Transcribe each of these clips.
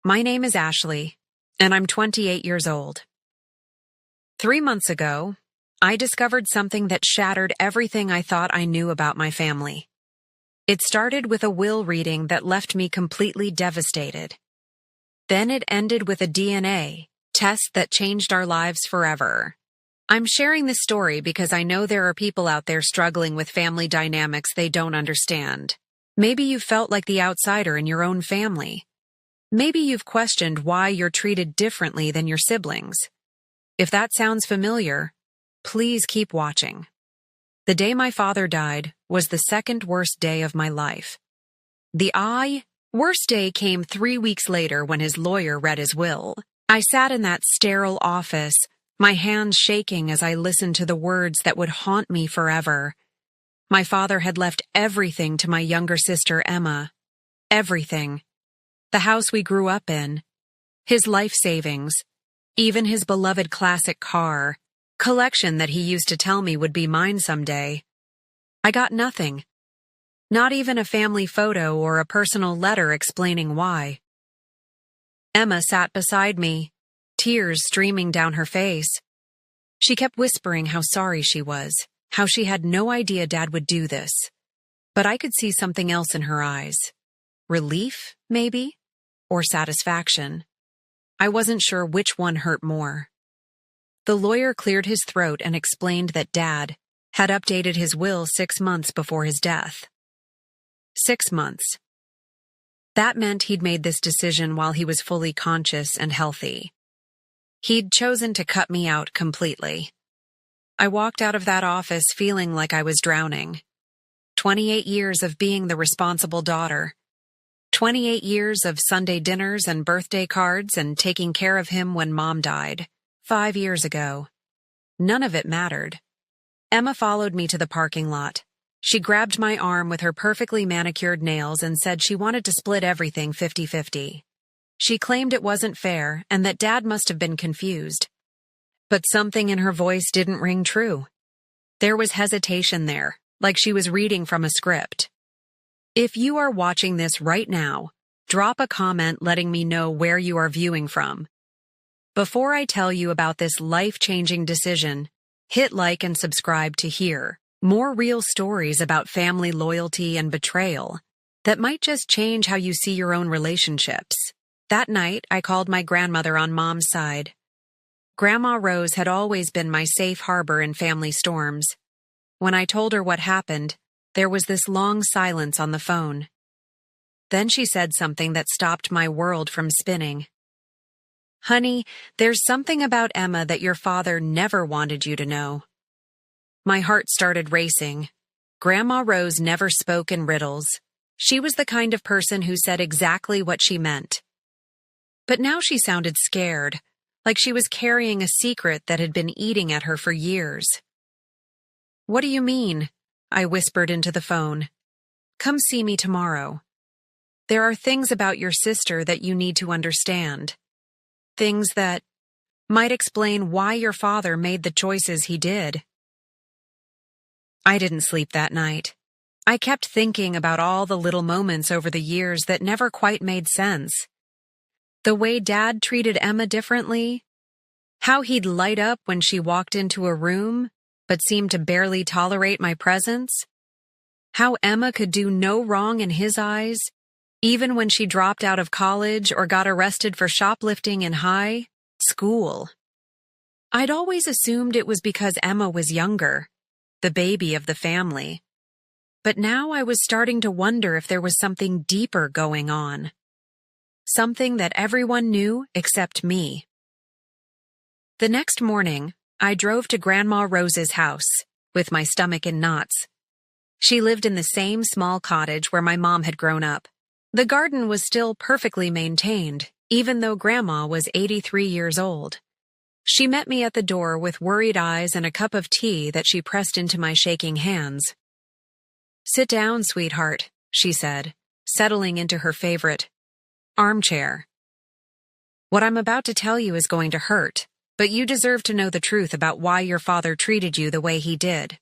My name is Ashley, and I'm 28 years old. 3 months ago, I discovered something that shattered everything I thought I knew about my family. It started with a will reading that left me completely devastated. Then it ended with a DNA test that changed our lives forever. I'm sharing this story because I know there are people out there struggling with family dynamics they don't understand. Maybe you felt like the outsider in your own family. Maybe you've questioned why you're treated differently than your siblings. If that sounds familiar, please keep watching. The day my father died was the second worst day of my life. The worst day came 3 weeks later when his lawyer read his will. I sat in that sterile office, my hands shaking as I listened to the words that would haunt me forever. My father had left everything to my younger sister, Emma. Everything. The house we grew up in. His life savings. Even his beloved classic car. Collection that he used to tell me would be mine someday. I got nothing. Not even a family photo or a personal letter explaining why. Emma sat beside me, tears streaming down her face. She kept whispering how sorry she was, how she had no idea Dad would do this. But I could see something else in her eyes. Relief, maybe? Or satisfaction. I wasn't sure which one hurt more. The lawyer cleared his throat and explained that Dad had updated his will 6 months before his death. 6 months. That meant he'd made this decision while he was fully conscious and healthy. He'd chosen to cut me out completely. I walked out of that office feeling like I was drowning. 28 years of being the responsible daughter. 28 years of Sunday dinners and birthday cards and taking care of him when Mom died. 5 years ago. None of it mattered. Emma followed me to the parking lot. She grabbed my arm with her perfectly manicured nails and said she wanted to split everything 50-50. She claimed it wasn't fair and that Dad must have been confused. But something in her voice didn't ring true. There was hesitation there, like she was reading from a script. If you are watching this right now, drop a comment letting me know where you are viewing from. Before I tell you about this life-changing decision, hit like and subscribe to hear more real stories about family loyalty and betrayal that might just change how you see your own relationships. That night, I called my grandmother on Mom's side. Grandma Rose had always been my safe harbor in family storms. When I told her what happened, there was this long silence on the phone. Then she said something that stopped my world from spinning. "Honey, there's something about Emma that your father never wanted you to know." My heart started racing. Grandma Rose never spoke in riddles. She was the kind of person who said exactly what she meant. But now she sounded scared, like she was carrying a secret that had been eating at her for years. "What do you mean?" I whispered into the phone. "Come see me tomorrow. There are things about your sister that you need to understand. Things that might explain why your father made the choices he did." I didn't sleep that night. I kept thinking about all the little moments over the years that never quite made sense. The way Dad treated Emma differently, how he'd light up when she walked into a room but seemed to barely tolerate my presence, how Emma could do no wrong in his eyes, even when she dropped out of college or got arrested for shoplifting in high school. I'd always assumed it was because Emma was younger, the baby of the family. But now I was starting to wonder if there was something deeper going on. Something that everyone knew except me. The next morning, I drove to Grandma Rose's house, with my stomach in knots. She lived in the same small cottage where my mom had grown up. The garden was still perfectly maintained, even though Grandma was 83 years old. She met me at the door with worried eyes and a cup of tea that she pressed into my shaking hands. "Sit down, sweetheart," she said, settling into her favorite armchair. "What I'm about to tell you is going to hurt, but you deserve to know the truth about why your father treated you the way he did."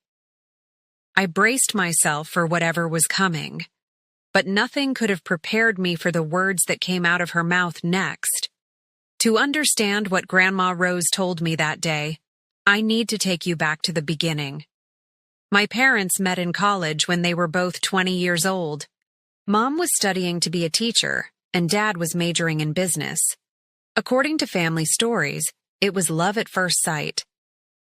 I braced myself for whatever was coming. but nothing could have prepared me for the words that came out of her mouth next. To understand what Grandma Rose told me that day, I need to take you back to the beginning. My parents met in college when they were both 20 years old. Mom was studying to be a teacher, and Dad was majoring in business. According to family stories, it was love at first sight.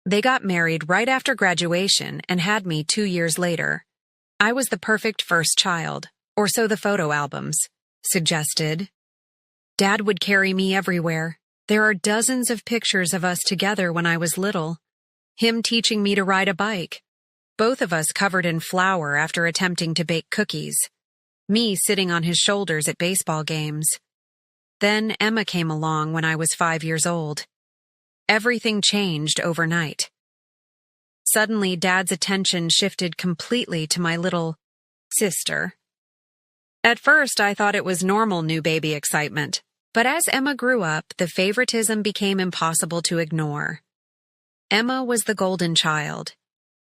They got married right after graduation and had me 2 years later. I was the perfect first child, or so the photo albums suggested. Dad would carry me everywhere. There are dozens of pictures of us together when I was little. Him teaching me to ride a bike. Both of us covered in flour after attempting to bake cookies. Me sitting on his shoulders at baseball games. Then Emma came along when I was 5 years old. Everything changed overnight. Suddenly, Dad's attention shifted completely to my little sister. At first, I thought it was normal new baby excitement, but as Emma grew up, the favoritism became impossible to ignore. Emma was the golden child.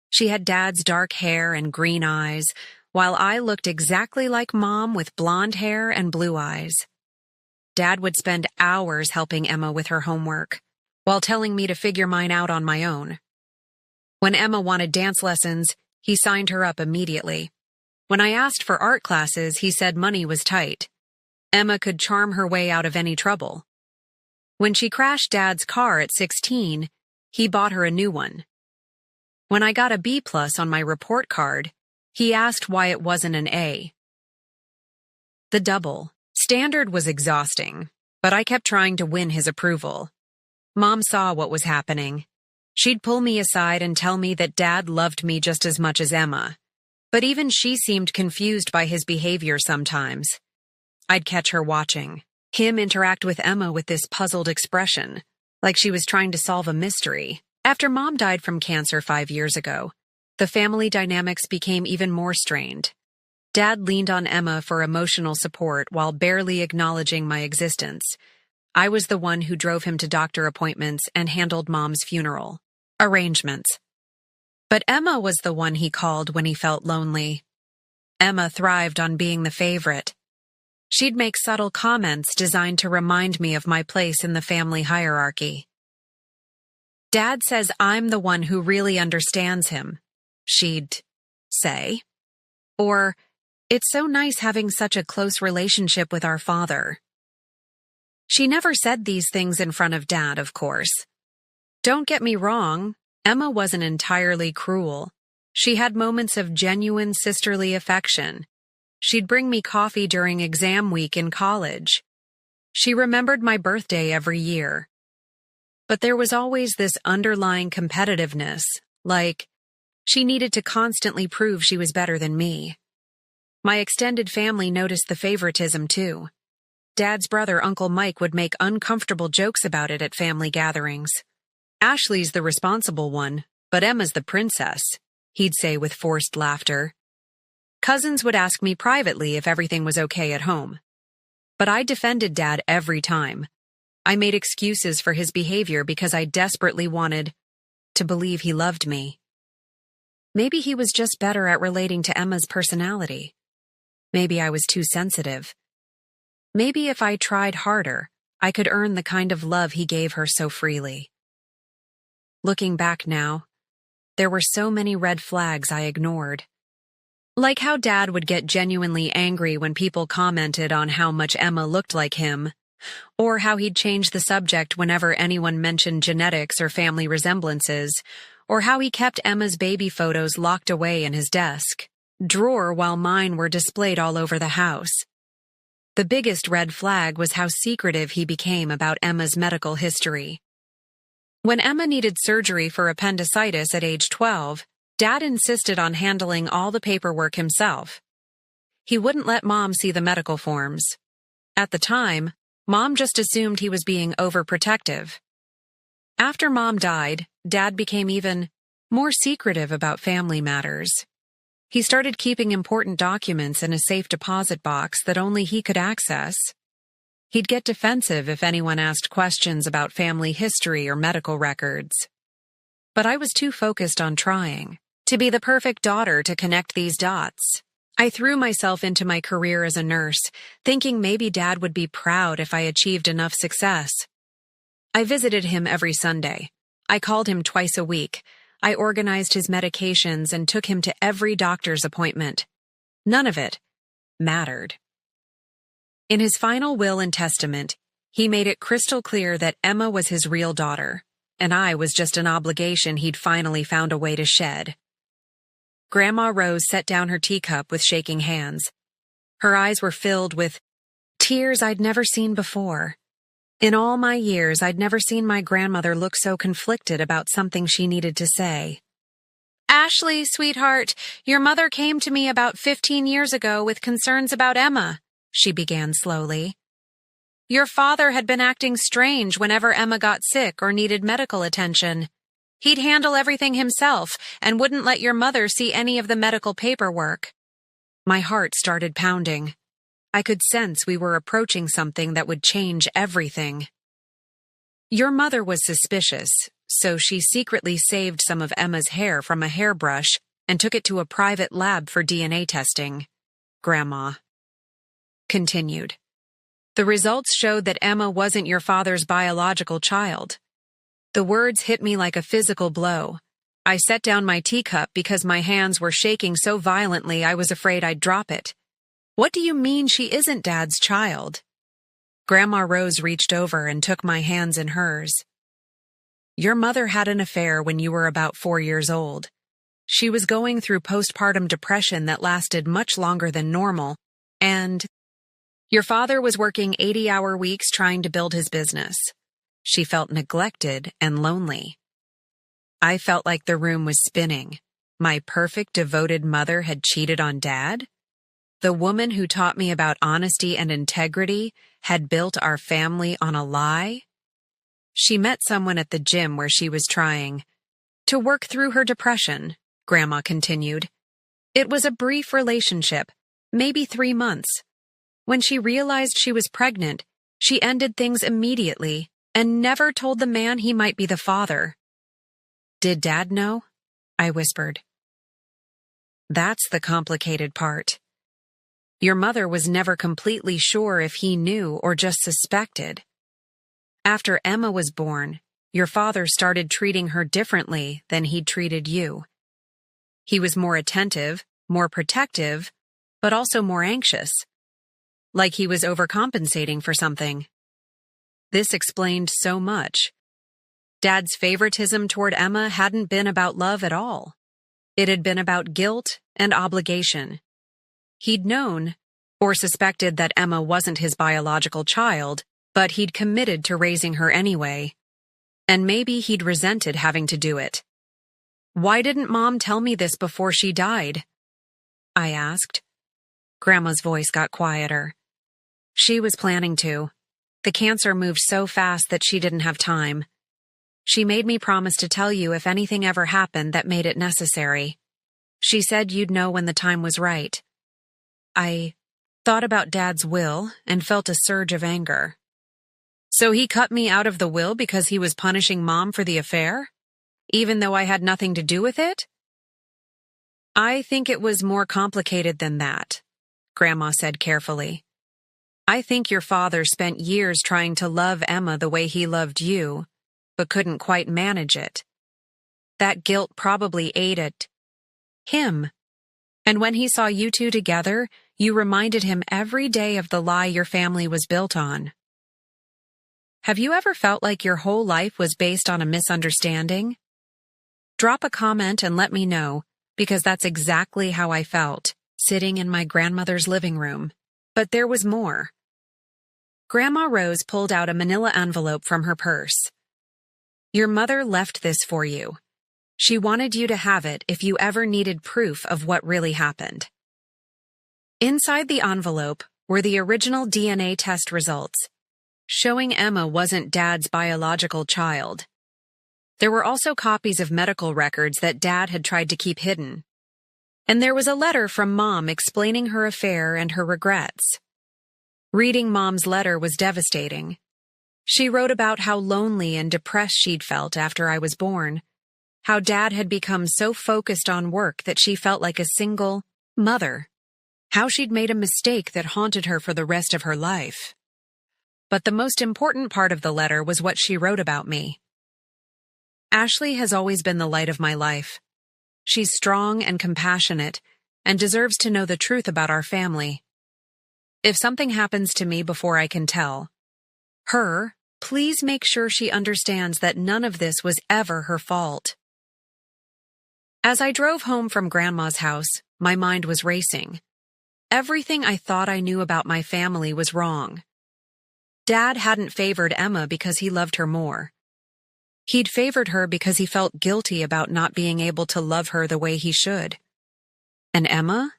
She had Dad's dark hair and green eyes, while I looked exactly like Mom with blonde hair and blue eyes. Dad would spend hours helping Emma with her homework, while telling me to figure mine out on my own. When Emma wanted dance lessons, he signed her up immediately. When I asked for art classes, he said money was tight. Emma could charm her way out of any trouble. When she crashed Dad's car at 16, he bought her a new one. When I got a B+ on my report card, he asked why it wasn't an A. The double standard was exhausting, but I kept trying to win his approval. Mom saw what was happening. She'd pull me aside and tell me that Dad loved me just as much as Emma. But even she seemed confused by his behavior sometimes. I'd catch her watching him interact with Emma with this puzzled expression, like she was trying to solve a mystery. After Mom died from cancer 5 years ago, the family dynamics became even more strained. Dad leaned on Emma for emotional support while barely acknowledging my existence. I was the one who drove him to doctor appointments and handled Mom's funeral arrangements. But Emma was the one he called when he felt lonely. Emma thrived on being the favorite. She'd make subtle comments designed to remind me of my place in the family hierarchy. Dad says I'm the one who really understands him, she'd say. Or, it's so nice having such a close relationship with our father. She never said these things in front of Dad, of course. Don't get me wrong, Emma wasn't entirely cruel. She had moments of genuine sisterly affection. She'd bring me coffee during exam week in college. She remembered my birthday every year. But there was always this underlying competitiveness, like she needed to constantly prove she was better than me. My extended family noticed the favoritism too. Dad's brother, Uncle Mike, would make uncomfortable jokes about it at family gatherings. Ashley's the responsible one, but Emma's the princess, he'd say with forced laughter. Cousins would ask me privately if everything was okay at home. But I defended Dad every time. I made excuses for his behavior because I desperately wanted to believe he loved me. Maybe he was just better at relating to Emma's personality. Maybe I was too sensitive. Maybe if I tried harder, I could earn the kind of love he gave her so freely. Looking back now, there were so many red flags I ignored. Like how Dad would get genuinely angry when people commented on how much Emma looked like him, or how he'd change the subject whenever anyone mentioned genetics or family resemblances, or how he kept Emma's baby photos locked away in his desk drawer while mine were displayed all over the house. The biggest red flag was how secretive he became about Emma's medical history. When Emma needed surgery for appendicitis at age 12, Dad insisted on handling all the paperwork himself. He wouldn't let Mom see the medical forms. At the time, Mom just assumed he was being overprotective. After Mom died, Dad became even more secretive about family matters. He started keeping important documents in a safe deposit box that only he could access. He'd get defensive if anyone asked questions about family history or medical records. But I was too focused on trying to be the perfect daughter to connect these dots. I threw myself into my career as a nurse, thinking maybe Dad would be proud if I achieved enough success. I visited him every Sunday. I called him twice a week. I organized his medications and took him to every doctor's appointment. None of it mattered. In his final will and testament, he made it crystal clear that Emma was his real daughter, and I was just an obligation he'd finally found a way to shed. Grandma Rose set down her teacup with shaking hands. Her eyes were filled with tears I'd never seen before. In all my years, I'd never seen my grandmother look so conflicted about something she needed to say. "Ashley, sweetheart, your mother came to me about 15 years ago with concerns about Emma," she began slowly. "Your father had been acting strange whenever Emma got sick or needed medical attention. He'd handle everything himself and wouldn't let your mother see any of the medical paperwork." My heart started pounding. I could sense we were approaching something that would change everything. "Your mother was suspicious, so she secretly saved some of Emma's hair from a hairbrush and took it to a private lab for DNA testing," Grandma continued. "The results showed that Emma wasn't your father's biological child." The words hit me like a physical blow. I set down my teacup because my hands were shaking so violently I was afraid I'd drop it. "What do you mean she isn't Dad's child?" Grandma Rose reached over and took my hands in hers. "Your mother had an affair when you were about 4 years old. She was going through postpartum depression that lasted much longer than normal, and your father was working 80-hour weeks trying to build his business. She felt neglected and lonely." I felt like the room was spinning. My perfect, devoted mother had cheated on Dad? The woman who taught me about honesty and integrity had built our family on a lie? She met someone at the gym where she was trying to work through her depression, Grandma continued. It was a brief relationship, maybe 3 months. When she realized she was pregnant, she ended things immediately and never told the man he might be the father. "Did Dad know?" I whispered. "That's the complicated part. Your mother was never completely sure if he knew or just suspected. After Emma was born, your father started treating her differently than he'd treated you. He was more attentive, more protective, but also more anxious. Like he was overcompensating for something. This explained so much. Dad's favoritism toward Emma hadn't been about love at all. It had been about guilt and obligation. He'd known, or suspected that Emma wasn't his biological child, but he'd committed to raising her anyway. And maybe he'd resented having to do it. "Why didn't Mom tell me this before she died?" I asked. Grandma's voice got quieter. "She was planning to. The cancer moved so fast that she didn't have time. She made me promise to tell you if anything ever happened that made it necessary. She said you'd know when the time was right." I thought about Dad's will and felt a surge of anger. "So he cut me out of the will because he was punishing Mom for the affair? Even though I had nothing to do with it?" "I think it was more complicated than that," Grandma said carefully. "I think your father spent years trying to love Emma the way he loved you, but couldn't quite manage it. That guilt probably ate at him. And when he saw you two together, you reminded him every day of the lie your family was built on. Have you ever felt like your whole life was based on a misunderstanding? Drop a comment and let me know, because that's exactly how I felt, sitting in my grandmother's living room. But there was more. Grandma Rose pulled out a manila envelope from her purse. "Your mother left this for you. She wanted you to have it if you ever needed proof of what really happened." Inside the envelope were the original DNA test results, showing Emma wasn't Dad's biological child. There were also copies of medical records that Dad had tried to keep hidden. And there was a letter from Mom explaining her affair and her regrets. Reading Mom's letter was devastating. She wrote about how lonely and depressed she'd felt after I was born, how Dad had become so focused on work that she felt like a single mother. how she'd made a mistake that haunted her for the rest of her life. But the most important part of the letter was what she wrote about me. Ashley has always been the light of my life. She's strong and compassionate and deserves to know the truth about our family. If something happens to me before I can tell her, please make sure she understands that none of this was ever her fault. As I drove home from Grandma's house, my mind was racing. Everything I thought I knew about my family was wrong. Dad hadn't favored Emma because he loved her more. He'd favored her because he felt guilty about not being able to love her the way he should. And Emma?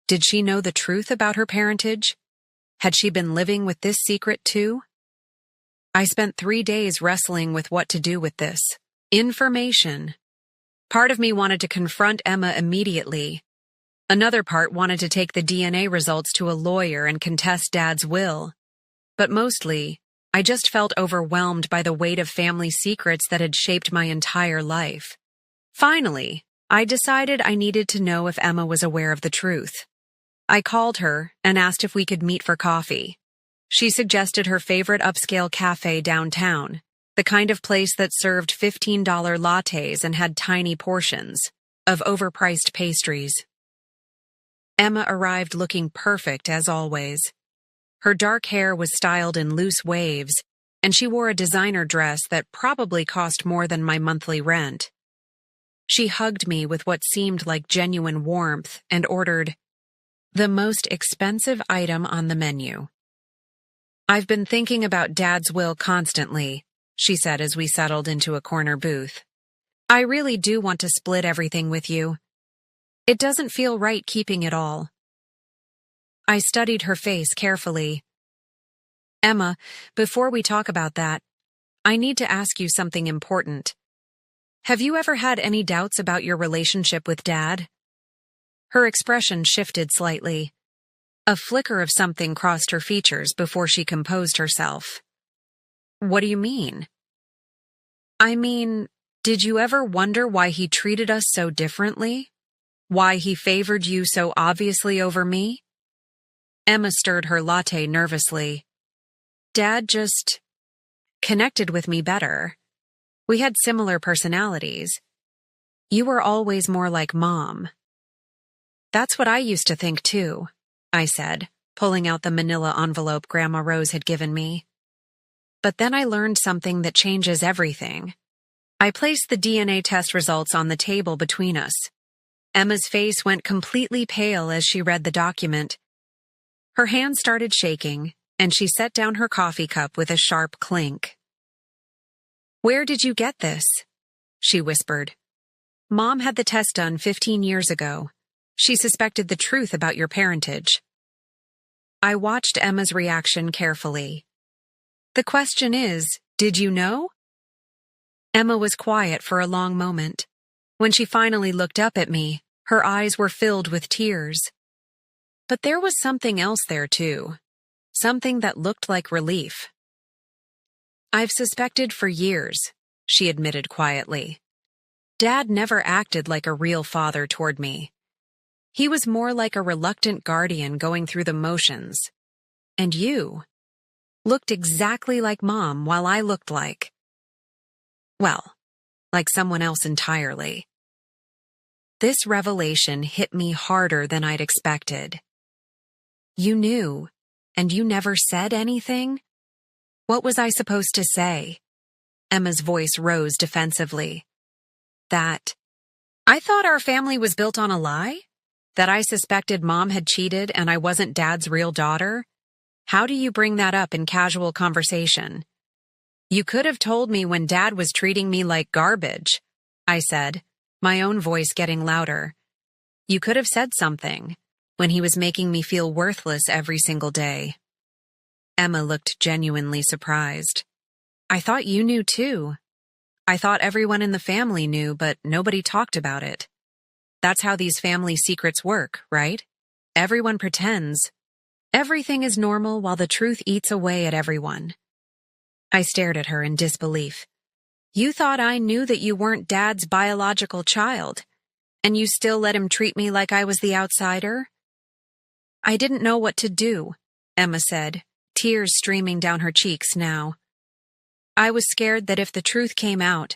Did she know the truth about her parentage? Had she been living with this secret too? I spent 3 days wrestling with what to do with this information. Part of me wanted to confront Emma immediately. Another part wanted to take the DNA results to a lawyer and contest Dad's will. But mostly, I just felt overwhelmed by the weight of family secrets that had shaped my entire life. Finally, I decided I needed to know if Emma was aware of the truth. I called her and asked if we could meet for coffee. She suggested her favorite upscale cafe downtown, the kind of place that served $15 lattes and had tiny portions of overpriced pastries. Emma arrived looking perfect as always. Her dark hair was styled in loose waves, and she wore a designer dress that probably cost more than my monthly rent. She hugged me with what seemed like genuine warmth and ordered the most expensive item on the menu. "I've been thinking about Dad's will constantly," she said as we settled into a corner booth. "I really do want to split everything with you. It doesn't feel right keeping it all." I studied her face carefully. "Emma, before we talk about that, I need to ask you something important. Have you ever had any doubts about your relationship with Dad?" Her expression shifted slightly. A flicker of something crossed her features before she composed herself. "What do you mean?" "I mean, did you ever wonder why he treated us so differently? Why he favored you so obviously over me?" Emma stirred her latte nervously. "Dad just connected with me better. We had similar personalities. You were always more like Mom." "That's what I used to think too," I said, pulling out the manila envelope Grandma Rose had given me. But then I learned something that changes everything. I placed the DNA test results on the table between us. Emma's face went completely pale as she read the document. Her hand started shaking, and she set down her coffee cup with a sharp clink. "Where did you get this?" she whispered. "Mom had the test done 15 years ago. She suspected the truth about your parentage." I watched Emma's reaction carefully. "The question is, did you know?" Emma was quiet for a long moment. When she finally looked up at me, her eyes were filled with tears. But there was something else there too. Something that looked like relief. "I've suspected for years," she admitted quietly. "Dad never acted like a real father toward me. He was more like a reluctant guardian going through the motions. And you looked exactly like Mom while I looked like, well, like someone else entirely." This revelation hit me harder than I'd expected. "You knew, and you never said anything?" What was I supposed to say? Emma's voice rose defensively. "That I thought our family was built on a lie? That I suspected Mom had cheated and I wasn't Dad's real daughter? How do you bring that up in casual conversation?" "You could have told me when Dad was treating me like garbage," I said, my own voice getting louder. "You could have said something when he was making me feel worthless every single day." Emma looked genuinely surprised. "I thought you knew too. I thought everyone in the family knew, but nobody talked about it. That's how these family secrets work, right? Everyone pretends. Everything is normal while the truth eats away at everyone." I stared at her in disbelief. "You thought I knew that you weren't Dad's biological child, and you still let him treat me like I was the outsider?" I didn't know what to do, Emma said, tears streaming down her cheeks now. I was scared that if the truth came out,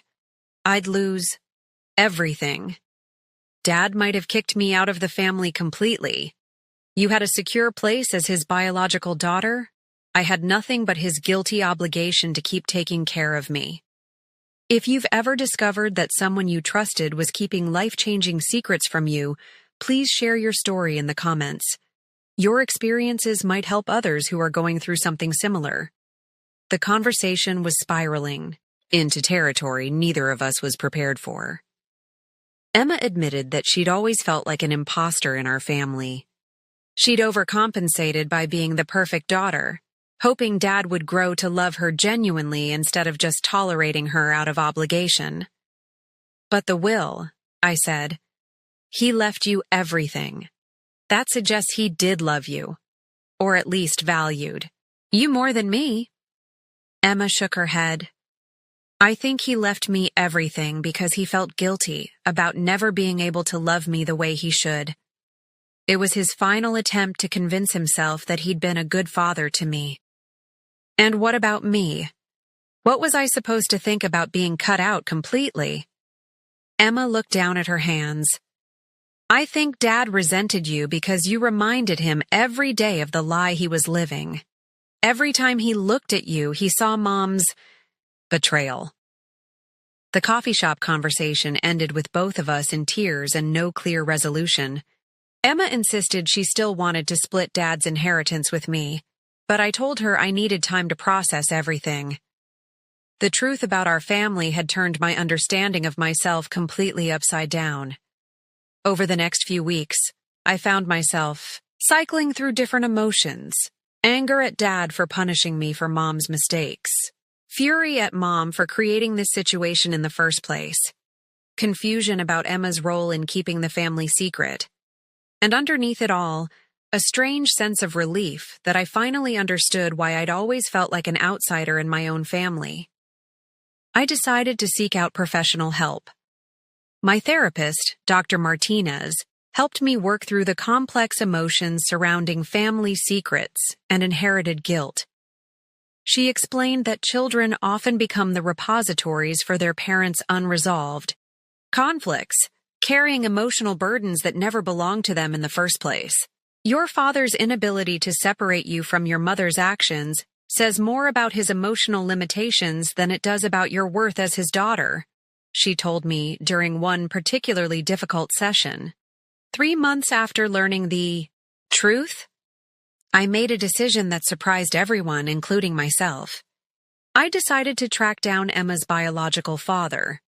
I'd lose everything. Dad might have kicked me out of the family completely. You had a secure place as his biological daughter. I had nothing but his guilty obligation to keep taking care of me. If you've ever discovered that someone you trusted was keeping life-changing secrets from you, please share your story in the comments. Your experiences might help others who are going through something similar. The conversation was spiraling into territory neither of us was prepared for. Emma admitted that she'd always felt like an imposter in our family. She'd overcompensated by being the perfect daughter, hoping Dad would grow to love her genuinely instead of just tolerating her out of obligation. But the will, I said, he left you everything. That suggests he did love you, or at least valued you more than me. Emma shook her head. I think he left me everything because he felt guilty about never being able to love me the way he should. It was his final attempt to convince himself that he'd been a good father to me. And what about me? What was I supposed to think about being cut out completely? Emma looked down at her hands. I think Dad resented you because you reminded him every day of the lie he was living. Every time he looked at you, he saw Mom's betrayal. The coffee shop conversation ended with both of us in tears and no clear resolution. Emma insisted she still wanted to split Dad's inheritance with me, but I told her I needed time to process everything. The truth about our family had turned my understanding of myself completely upside down. Over the next few weeks, I found myself cycling through different emotions. Anger at Dad for punishing me for Mom's mistakes. Fury at Mom for creating this situation in the first place. Confusion about Emma's role in keeping the family secret. And underneath it all, a strange sense of relief that I finally understood why I'd always felt like an outsider in my own family. I decided to seek out professional help. My therapist, Dr. Martinez, helped me work through the complex emotions surrounding family secrets and inherited guilt. She explained that children often become the repositories for their parents' unresolved conflicts, carrying emotional burdens that never belonged to them in the first place. Your father's inability to separate you from your mother's actions says more about his emotional limitations than it does about your worth as his daughter, she told me during one particularly difficult session. 3 months after learning the truth, I made a decision that surprised everyone, including myself. I decided to track down Emma's biological father.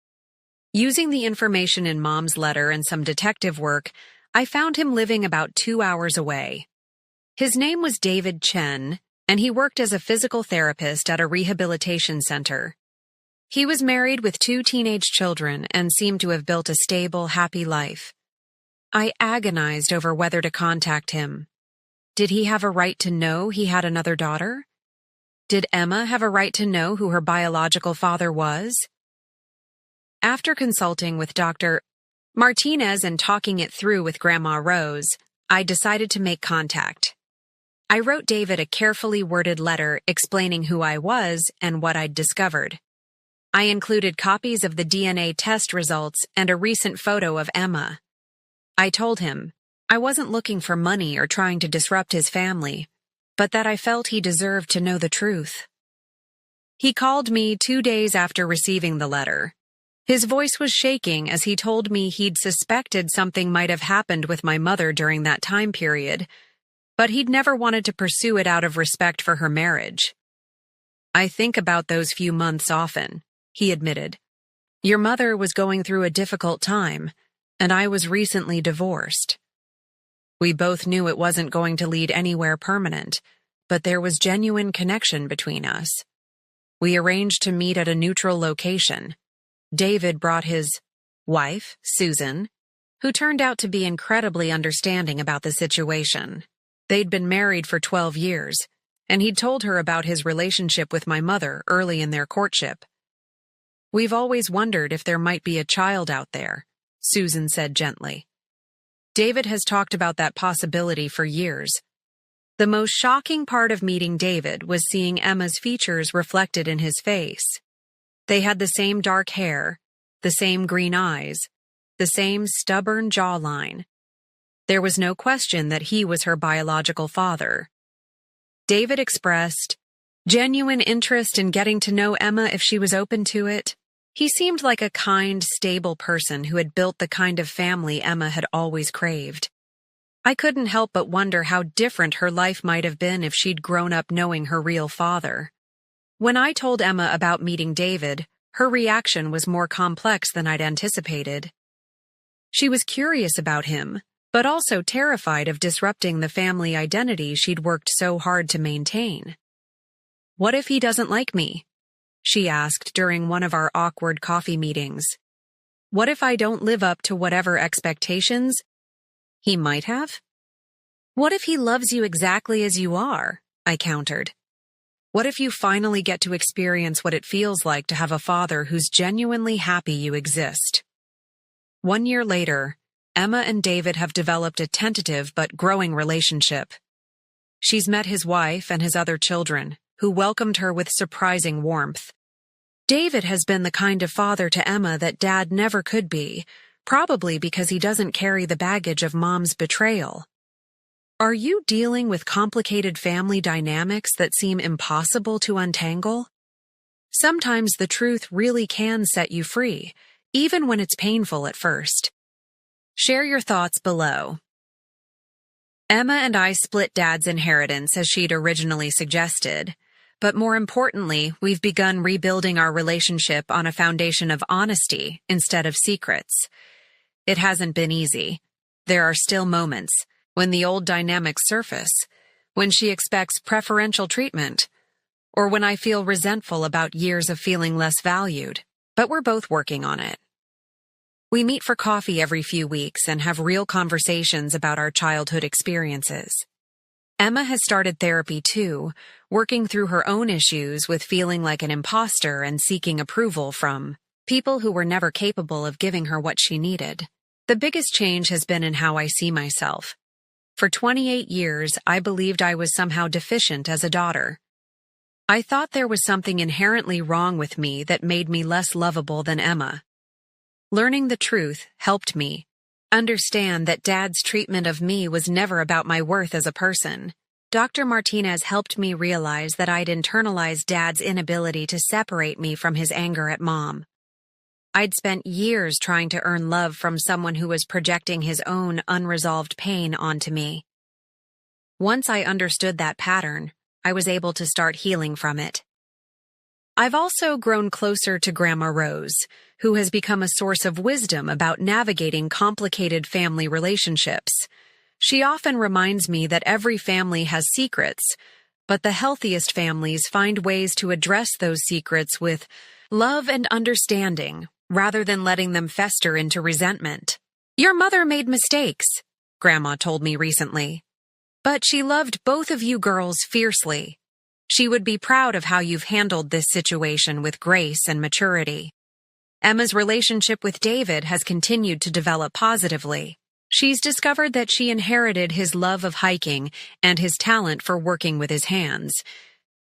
Using the information in Mom's letter and some detective work, I found him living about 2 hours away. His name was David Chen, and he worked as a physical therapist at a rehabilitation center. He was married with 2 teenage children and seemed to have built a stable, happy life. I agonized over whether to contact him. Did he have a right to know he had another daughter? Did Emma have a right to know who her biological father was? After consulting with Dr. Martinez and talking it through with Grandma Rose, I decided to make contact. I wrote David a carefully worded letter explaining who I was and what I'd discovered. I included copies of the DNA test results and a recent photo of Emma. I told him I wasn't looking for money or trying to disrupt his family, but that I felt he deserved to know the truth. He called me 2 days after receiving the letter. His voice was shaking as he told me he'd suspected something might have happened with my mother during that time period, but he'd never wanted to pursue it out of respect for her marriage. I think about those few months often, he admitted. Your mother was going through a difficult time, and I was recently divorced. We both knew it wasn't going to lead anywhere permanent, but there was genuine connection between us. We arranged to meet at a neutral location. David brought his wife, Susan, who turned out to be incredibly understanding about the situation. They'd been married for 12 years, and he'd told her about his relationship with my mother early in their courtship. We've always wondered if there might be a child out there, Susan said gently. David has talked about that possibility for years, The most shocking part of meeting David was seeing Emma's features reflected in his face. They had the same dark hair, the same green eyes, the same stubborn jawline. There was no question that he was her biological father. David expressed genuine interest in getting to know Emma if she was open to it. He seemed like a kind, stable person who had built the kind of family Emma had always craved. I couldn't help but wonder how different her life might have been if she'd grown up knowing her real father. When I told Emma about meeting David, her reaction was more complex than I'd anticipated. She was curious about him, but also terrified of disrupting the family identity she'd worked so hard to maintain. "What if he doesn't like me?" she asked during one of our awkward coffee meetings. "What if I don't live up to whatever expectations he might have?" "What if he loves you exactly as you are?" I countered. "What if you finally get to experience what it feels like to have a father who's genuinely happy you exist?" 1 year later, Emma and David have developed a tentative but growing relationship. She's met his wife and his other children, who welcomed her with surprising warmth. David has been the kind of father to Emma that Dad never could be, probably because he doesn't carry the baggage of Mom's betrayal. Are you dealing with complicated family dynamics that seem impossible to untangle? Sometimes the truth really can set you free, even when it's painful at first. Share your thoughts below. Emma and I split Dad's inheritance as she'd originally suggested, but more importantly, we've begun rebuilding our relationship on a foundation of honesty instead of secrets. It hasn't been easy. There are still moments when the old dynamics surface, when she expects preferential treatment, or when I feel resentful about years of feeling less valued, but we're both working on it. We meet for coffee every few weeks and have real conversations about our childhood experiences. Emma has started therapy too, working through her own issues with feeling like an imposter and seeking approval from people who were never capable of giving her what she needed. The biggest change has been in how I see myself. For 28 years, I believed I was somehow deficient as a daughter. I thought there was something inherently wrong with me that made me less lovable than Emma. Learning the truth helped me understand that Dad's treatment of me was never about my worth as a person. Dr. Martinez helped me realize that I'd internalized Dad's inability to separate me from his anger at Mom. I'd spent years trying to earn love from someone who was projecting his own unresolved pain onto me. Once I understood that pattern, I was able to start healing from it. I've also grown closer to Grandma Rose, who has become a source of wisdom about navigating complicated family relationships. She often reminds me that every family has secrets, but the healthiest families find ways to address those secrets with love and understanding, rather than letting them fester into resentment. "Your mother made mistakes," Grandma told me recently. "But she loved both of you girls fiercely. She would be proud of how you've handled this situation with grace and maturity." Emma's relationship with David has continued to develop positively. She's discovered that she inherited his love of hiking and his talent for working with his hands.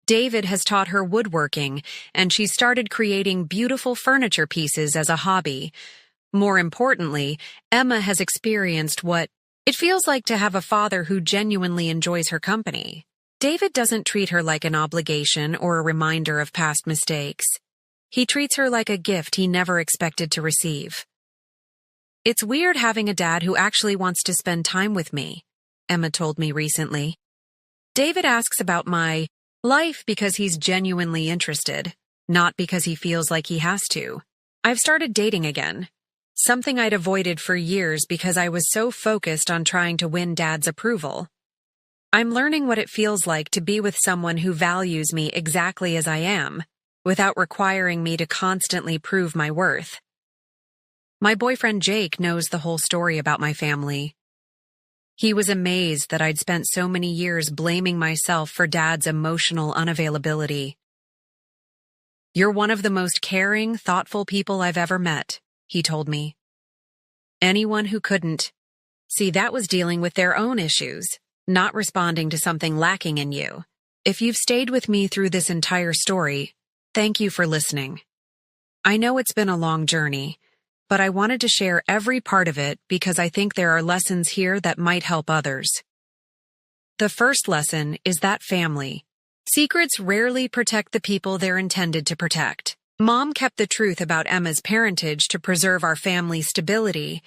David has taught her woodworking, and she started creating beautiful furniture pieces as a hobby. More importantly, Emma has experienced what it feels like to have a father who genuinely enjoys her company. David doesn't treat her like an obligation or a reminder of past mistakes. He treats her like a gift he never expected to receive. "It's weird having a dad who actually wants to spend time with me," Emma told me recently. "David asks about my life because he's genuinely interested, not because he feels like he has to. I've started dating again, something I'd avoided for years because I was so focused on trying to win Dad's approval. I'm learning what it feels like to be with someone who values me exactly as I am, without requiring me to constantly prove my worth. My boyfriend Jake knows the whole story about my family. He was amazed that I'd spent so many years blaming myself for Dad's emotional unavailability. "You're one of the most caring, thoughtful people I've ever met," he told me. Anyone who couldn't see that was dealing with their own issues not responding to something lacking in you. If you've stayed with me through this entire story, thank you for listening. I know it's been a long journey, but I wanted to share every part of it because I think there are lessons here that might help others. The first lesson is that family. Secrets rarely protect the people they're intended to protect. Mom kept the truth about Emma's parentage to preserve our family's stability,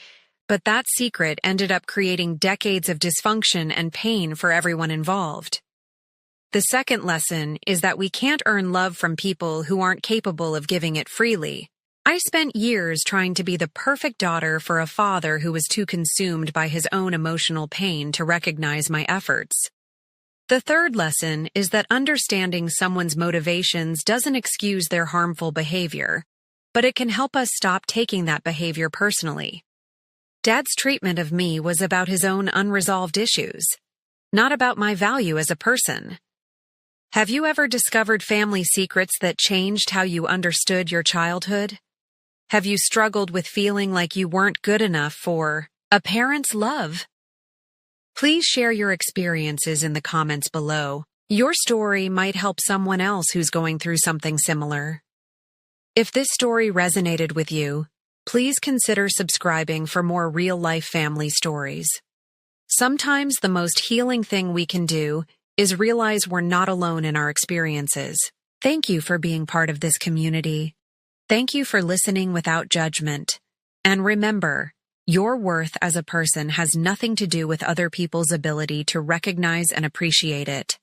but that secret ended up creating decades of dysfunction and pain for everyone involved. The second lesson is that we can't earn love from people who aren't capable of giving it freely. I spent years trying to be the perfect daughter for a father who was too consumed by his own emotional pain to recognize my efforts. The third lesson is that understanding someone's motivations doesn't excuse their harmful behavior, but it can help us stop taking that behavior personally. Dad's treatment of me was about his own unresolved issues, not about my value as a person. Have you ever discovered family secrets that changed how you understood your childhood? Have you struggled with feeling like you weren't good enough for a parent's love? Please share your experiences in the comments below. Your story might help someone else who's going through something similar. If this story resonated with you, please consider subscribing for more real-life family stories. Sometimes the most healing thing we can do is realize we're not alone in our experiences. Thank you for being part of this community. Thank you for listening without judgment. And remember, your worth as a person has nothing to do with other people's ability to recognize and appreciate it.